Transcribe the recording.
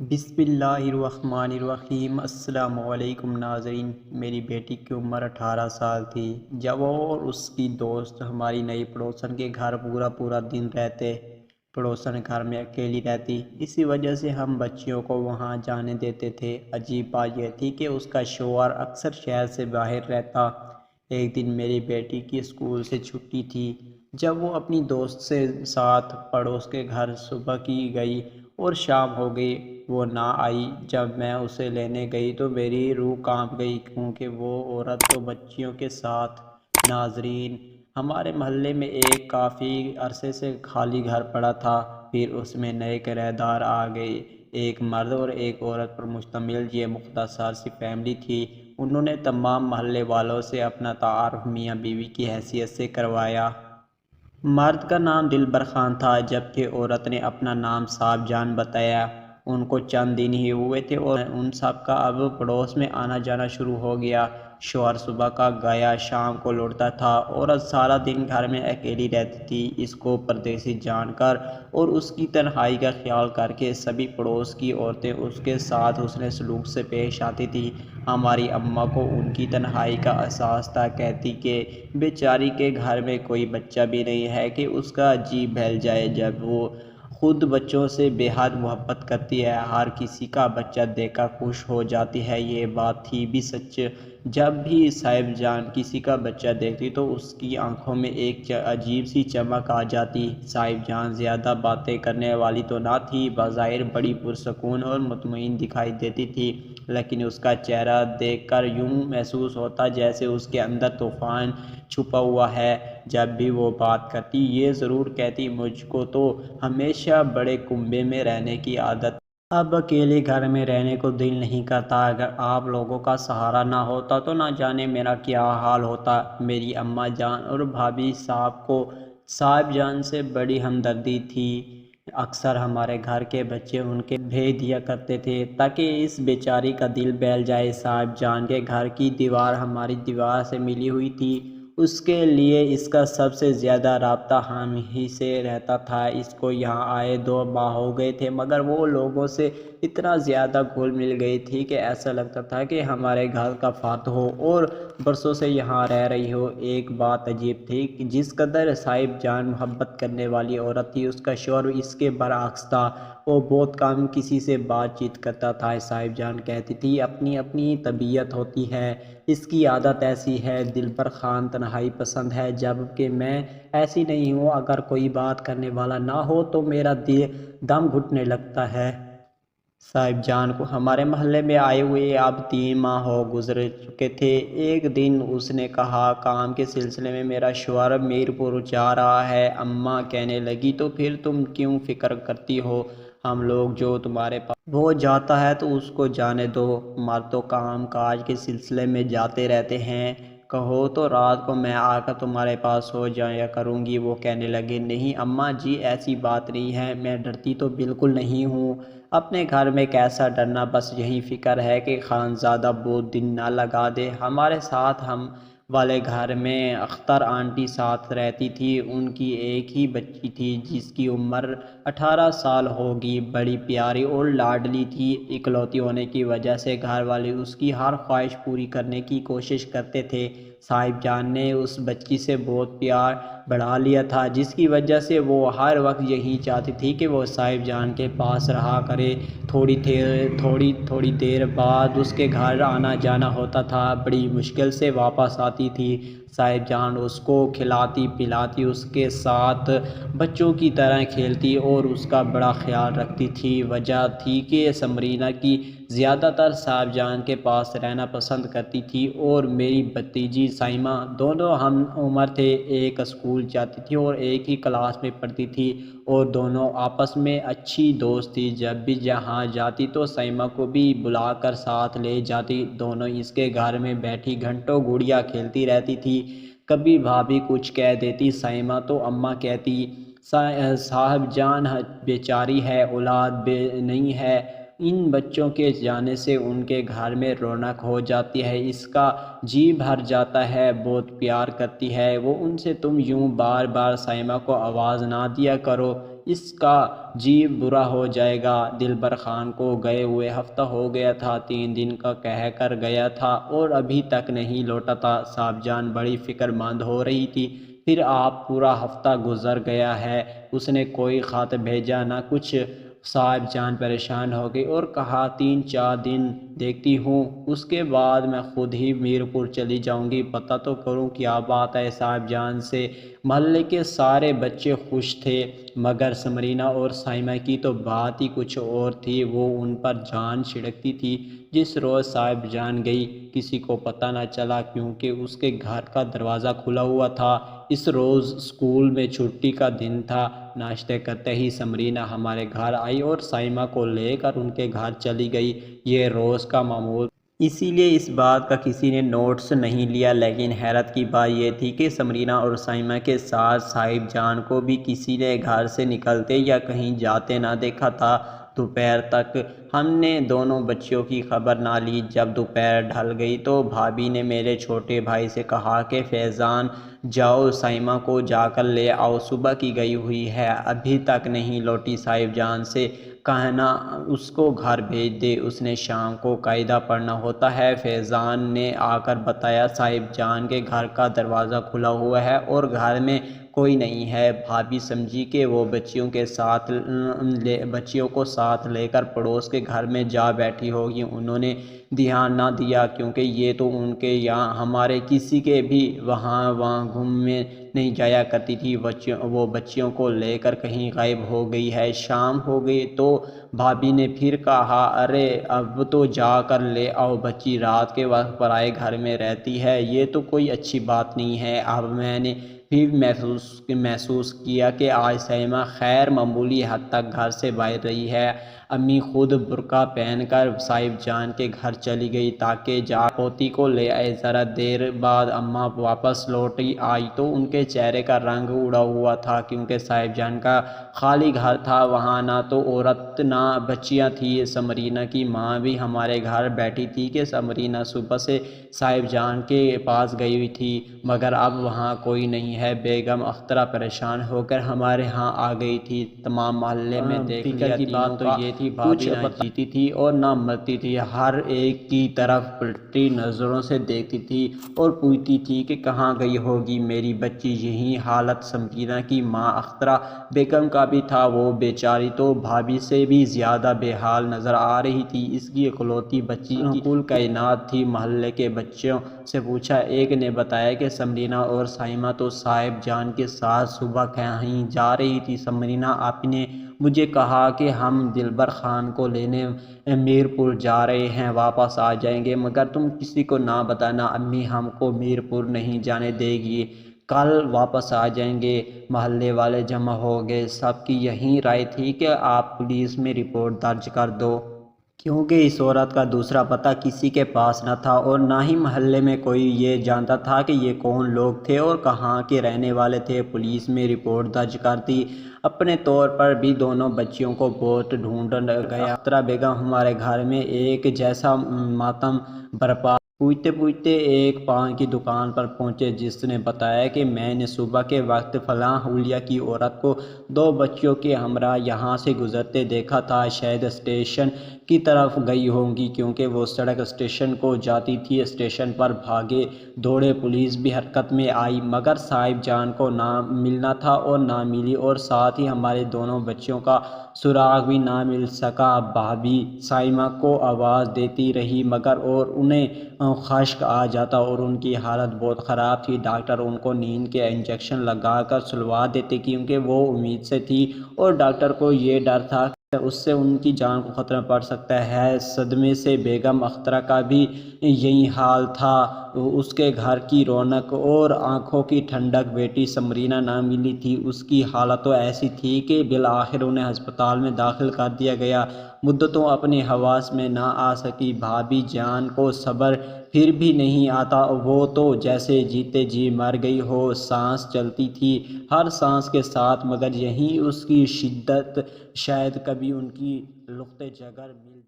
بسم اللہ الرحمن الرحیم۔ السلام علیکم ناظرین۔ میری بیٹی کی عمر 18 سال تھی جب وہ اور اس کی دوست ہماری نئی پڑوسن کے گھر پورا دن رہتے۔ پڑوسن گھر میں اکیلی رہتی، اسی وجہ سے ہم بچیوں کو وہاں جانے دیتے تھے۔ عجیب بات یہ تھی کہ اس کا شوہر اکثر شہر سے باہر رہتا۔ ایک دن میری بیٹی کی اسکول سے چھٹی تھی جب وہ اپنی دوست سے ساتھ پڑوس کے گھر صبح کی گئی اور شام ہو گئی وہ نہ آئی۔ جب میں اسے لینے گئی تو میری روح کانپ گئی کیونکہ وہ عورت تو بچیوں کے ساتھ۔ ناظرین، ہمارے محلے میں ایک کافی عرصے سے خالی گھر پڑا تھا، پھر اس میں نئے کرایہ دار آ گئے۔ ایک مرد اور ایک عورت پر مشتمل یہ مختصر سی فیملی تھی۔ انہوں نے تمام محلے والوں سے اپنا تعارف میاں بیوی کی حیثیت سے کروایا۔ مرد کا نام دلبر خان تھا جبکہ عورت نے اپنا نام صاحب جان بتایا۔ ان کو چند دن ہی ہوئے تھے اور ان سب کا اب پڑوس میں آنا جانا شروع ہو گیا۔ شوہر صبح کا گیا شام کو لوٹتا تھا، عورت سارا دن گھر میں اکیلی رہتی تھی۔ اس کو پردیسی جان کر اور اس کی تنہائی کا خیال کر کے سبھی پڑوس کی عورتیں اس کے ساتھ حسن سلوک سے پیش آتی تھیں۔ ہماری اماں کو ان کی تنہائی کا احساس تھا، کہتی کہ بیچاری کے گھر میں کوئی بچہ بھی نہیں ہے کہ اس کا جی بہل جائے، جب وہ خود بچوں سے بے حد محبت کرتی ہے، ہر کسی کا بچہ دیکھ کر خوش ہو جاتی ہے۔ یہ بات تھی بھی سچ۔ جب بھی صاحب جان کسی کا بچہ دیکھتی تو اس کی آنکھوں میں ایک عجیب سی چمک آ جاتی۔ صاحب جان زیادہ باتیں کرنے والی تو نہ تھی، بظاہر بڑی پرسکون اور مطمئن دکھائی دیتی تھی، لیکن اس کا چہرہ دیکھ کر یوں محسوس ہوتا جیسے اس کے اندر طوفان چھپا ہوا ہے۔ جب بھی وہ بات کرتی یہ ضرور کہتی، مجھ کو تو ہمیشہ بڑے کنبے میں رہنے کی عادت، اب اکیلے گھر میں رہنے کو دل نہیں کرتا۔ اگر آپ لوگوں کا سہارا نہ ہوتا تو نہ جانے میرا کیا حال ہوتا۔ میری اماں جان اور بھابھی صاحب کو صاحب جان سے بڑی ہمدردی تھی۔ اکثر ہمارے گھر کے بچے ان کے بھیج دیا کرتے تھے تاکہ اس بیچاری کا دل بہل جائے۔ صاحب جان کے گھر کی دیوار ہماری دیوار سے ملی ہوئی تھی، اس کے لیے اس کا سب سے زیادہ رابطہ ہم ہی سے رہتا تھا۔ اس کو یہاں آئے 2 ماہ ہو گئے تھے مگر وہ لوگوں سے اتنا زیادہ گھل مل گئی تھی کہ ایسا لگتا تھا کہ ہمارے گھر کا فاتح ہو اور برسوں سے یہاں رہ رہی ہو۔ ایک بات عجیب تھی کہ جس قدر صاحب جان محبت کرنے والی عورت تھی، اس کا شوہر اس کے برعکس تھا، وہ بہت کم کسی سے بات چیت کرتا تھا۔ صاحب جان کہتی تھی اپنی اپنی طبیعت ہوتی ہے، اس کی عادت ایسی ہے۔ دلبر خان تنہائی پسند ہے جبکہ میں ایسی نہیں ہوں، اگر کوئی بات کرنے والا نہ ہو تو میرا دم گھٹنے لگتا ہے۔ صاحب جان کو ہمارے محلے میں آئے ہوئے اب 3 ماہ ہو گزر چکے تھے۔ ایک دن اس نے کہا، کام کے سلسلے میں میرا شوہر میرپور جا رہا ہے۔ اماں کہنے لگی، تو پھر تم کیوں فکر کرتی ہو؟ ہم لوگ جو تمہارے پاس وہ جاتا ہے تو اس کو جانے دو، مرد تو کام کاج کے سلسلے میں جاتے رہتے ہیں، کہو تو رات کو میں آ کر تمہارے پاس سو جایا کروں گی۔ وہ کہنے لگے، نہیں اماں جی ایسی بات نہیں ہے، میں ڈرتی تو بالکل نہیں ہوں، اپنے گھر میں کیسا ڈرنا، بس یہی فکر ہے کہ خانزادہ بہت دن نہ لگا دے۔ ہمارے ساتھ ہم والے گھر میں اختر آنٹی ساتھ رہتی تھی، ان کی ایک ہی بچی تھی جس کی عمر 18 سال ہوگی، بڑی پیاری اور لاڈلی تھی۔ اکلوتی ہونے کی وجہ سے گھر والے اس کی ہر خواہش پوری کرنے کی کوشش کرتے تھے۔ صاحب جان نے اس بچی سے بہت پیار بڑھا لیا تھا، جس کی وجہ سے وہ ہر وقت یہی چاہتی تھی کہ وہ صاحب جان کے پاس رہا کرے۔ تھوڑی دیر بعد اس کے گھر آنا جانا ہوتا تھا، بڑی مشکل سے واپس آتی تھی۔ صاحب جان اس کو کھلاتی پلاتی، اس کے ساتھ بچوں کی طرح کھیلتی اور اس کا بڑا خیال رکھتی تھی۔ وجہ تھی کہ سمرینہ کی زیادہ تر صاحب جان کے پاس رہنا پسند کرتی تھی اور میری بھتیجی سائمہ دونوں ہم عمر تھے، ایک اسکول جاتی تھی اور ایک ہی کلاس میں پڑھتی تھی اور دونوں آپس میں اچھی دوست تھی۔ جب بھی جہاں جاتی تو سائمہ کو بھی بلا کر ساتھ لے جاتی، دونوں اس کے گھر میں بیٹھی گھنٹوں گڑیا کھیلتی رہتی تھی۔ کبھی بھابھی کچھ کہہ دیتی سائمہ تو اماں کہتی، صاحب جان بیچاری ہے، اولاد نہیں ہے، ان بچوں کے جانے سے ان کے گھر میں رونق ہو جاتی ہے، اس کا جی بھر جاتا ہے، بہت پیار کرتی ہے وہ ان سے، تم یوں بار بار سائمہ کو آواز نہ دیا کرو۔ اس کا جی برا ہو جائے گا۔ دلبر خان کو گئے ہوئے ہفتہ ہو گیا تھا، 3 دن کا کہہ کر گیا تھا اور ابھی تک نہیں لوٹا تھا۔ صاحب جان بڑی فکر مند ہو رہی تھی۔ پھر آپ پورا ہفتہ گزر گیا ہے، اس نے کوئی خط بھیجا نہ کچھ۔ صاحب جان پریشان ہو گئی اور کہا 3-4 دن دیکھتی ہوں، اس کے بعد میں خود ہی میرپور چلی جاؤں گی، پتہ تو کروں کیا بات ہے صاحب جان سے۔ محلے کے سارے بچے خوش تھے مگر ثمرینہ اور سائمہ کی تو بات ہی کچھ اور تھی، وہ ان پر جان چھڑکتی تھی۔ جس روز صاحب جان گئی کسی کو پتہ نہ چلا کیونکہ اس کے گھر کا دروازہ کھلا ہوا تھا۔ اس روز اسکول میں چھٹی کا دن تھا۔ ناشتے کرتے ہی ثمرینہ ہمارے گھر آئی اور سائمہ کو لے کر ان کے گھر چلی گئی۔ یہ روز کا معمول، اسی لیے اس بات کا کسی نے نوٹس نہیں لیا، لیکن حیرت کی بات یہ تھی کہ ثمرینہ اور سائمہ کے ساتھ صاحب جان کو بھی کسی نے گھر سے نکلتے یا کہیں جاتے نہ دیکھا تھا۔ دوپہر تک ہم نے دونوں بچیوں کی خبر نہ لی۔ جب دوپہر ڈھل گئی تو بھابھی نے میرے چھوٹے بھائی سے کہا کہ فیضان جاؤ سائمہ کو جا کر لے آؤ، صبح کی گئی ہوئی ہے، ابھی تک نہیں لوٹی، صاحب جان سے کہنا اس کو گھر بھیج دے، اس نے شام کو قاعدہ پڑھنا ہوتا ہے۔ فیضان نے آ کر بتایا صاحب جان کے گھر کا دروازہ کھلا ہوا ہے اور گھر میں کوئی نہیں ہے۔ بھابھی سمجھی کہ وہ بچیوں کو ساتھ لے کر پڑوس کے گھر میں جا بیٹھی ہوگی۔ انہوں نے دھیان نہ دیا کیونکہ یہ تو ان کے یا ہمارے کسی کے بھی وہاں گھومنے نہیں جایا کرتی تھی۔ وہ بچیوں کو لے کر کہیں غائب ہو گئی ہے۔ شام ہو گئی تو بھابھی نے پھر کہا ارے اب تو جا کر لے آؤ، بچی رات کے وقت پرائے گھر میں رہتی ہے، یہ تو کوئی اچھی بات نہیں ہے۔ اب میں نے پھر محسوس کیا کہ آج سائمہ خیر معمولی حد تک گھر سے باہر رہی ہے۔ امی خود برقع پہن کر صاحب جان کے گھر چلی گئی تاکہ جا پوتی کو لے آئے۔ ذرا دیر بعد اماں واپس لوٹی آئی تو ان کے چہرے کا رنگ اڑا ہوا تھا کیونکہ صاحب جان کا خالی گھر تھا، وہاں نہ تو عورت نہ بچیاں تھیں۔ ثمرینہ کی ماں بھی ہمارے گھر بیٹھی تھی کہ ثمرینہ صبح سے صاحب جان کے پاس گئی ہوئی تھی مگر اب وہاں کوئی نہیں ہے۔ بیگم اخترا پریشان ہو کر ہمارے ہاں آ گئی تھی۔ تمام محلے میں دیکھ لیا، کی بات تو یہ تھی بھابھی نہ جیتی تھی اور نہ مرتی تھی، ہر ایک کی طرف پلٹی نظروں سے دیکھتی تھی اور پوچھتی تھی کہ کہاں گئی ہوگی میری بچی۔ یہی حالت ثمرینہ کی ماں اخترا بیگم کا بھی تھا، وہ بیچاری تو بھابھی سے بھی زیادہ بے حال نظر آ رہی تھی۔ اس کی اکلوتی بچی کل کائنات تھی۔ محلے کے بچوں سے پوچھا، ایک نے بتایا کہ ثمرینہ اور سائمہ تو صاحب جان کے ساتھ صبح کہیں جا رہی تھی۔ ثمرینہ آپ نے مجھے کہا کہ ہم دلبر خان کو لینے میرپور جا رہے ہیں، واپس آ جائیں گے، مگر تم کسی کو نہ بتانا، امی ہم کو میرپور نہیں جانے دے گی، کل واپس آ جائیں گے۔ محلے والے جمع ہو گئے، سب کی یہی رائے تھی کہ آپ پولیس میں رپورٹ درج کر دو کیونکہ اس عورت کا دوسرا پتہ کسی کے پاس نہ تھا اور نہ ہی محلے میں کوئی یہ جانتا تھا کہ یہ کون لوگ تھے اور کہاں کے رہنے والے تھے۔ پولیس میں رپورٹ درج کر دی۔ اپنے طور پر بھی دونوں بچیوں کو بہت ڈھونڈ گیا۔ اخترا بیگم ہمارے گھر میں ایک جیسا ماتم برپا۔ پوچھتے پوچھتے ایک پان کی دکان پر پہنچے جس نے بتایا کہ میں نے صبح کے وقت فلاں حلیہ کی عورت کو 2 بچیوں کے ہمراہ یہاں سے گزرتے دیکھا تھا، شاید اسٹیشن کی طرف گئی ہوں گی کیونکہ وہ سڑک اسٹیشن کو جاتی تھی۔ اسٹیشن پر بھاگے دوڑے پولیس بھی حرکت میں آئی مگر صاحب جان کو نہ ملنا تھا اور نہ ملی اور ساتھ ہی ہمارے دونوں بچیوں کا سراغ بھی نہ مل سکا۔ بھابھی سائمہ کو آواز دیتی رہی مگر اور انہیں خشک آ جاتا اور ان کی حالت بہت خراب تھی۔ ڈاکٹر ان کو نیند کے انجیکشن لگا کر سلوا دیتے کیونکہ وہ امید سے تھی اور ڈاکٹر کو یہ ڈر تھا کہ اس سے ان کی جان کو خطرہ پڑ سکتا ہے۔ صدمے سے بیگم اخترا کا بھی یہی حال تھا، اس کے گھر کی رونق اور آنکھوں کی ٹھنڈک بیٹی ثمرینہ نہ ملی تھی۔ اس کی حالت تو ایسی تھی کہ بالآخر انہیں ہسپتال میں داخل کر دیا گیا، مدتوں اپنے حواس میں نہ آ سکی۔ بھابھی جان کو صبر پھر بھی نہیں آتا، وہ تو جیسے جیتے جی مر گئی ہو، سانس چلتی تھی ہر سانس کے ساتھ مگر یہیں اس کی شدت، شاید کبھی ان کی لخت جگر مل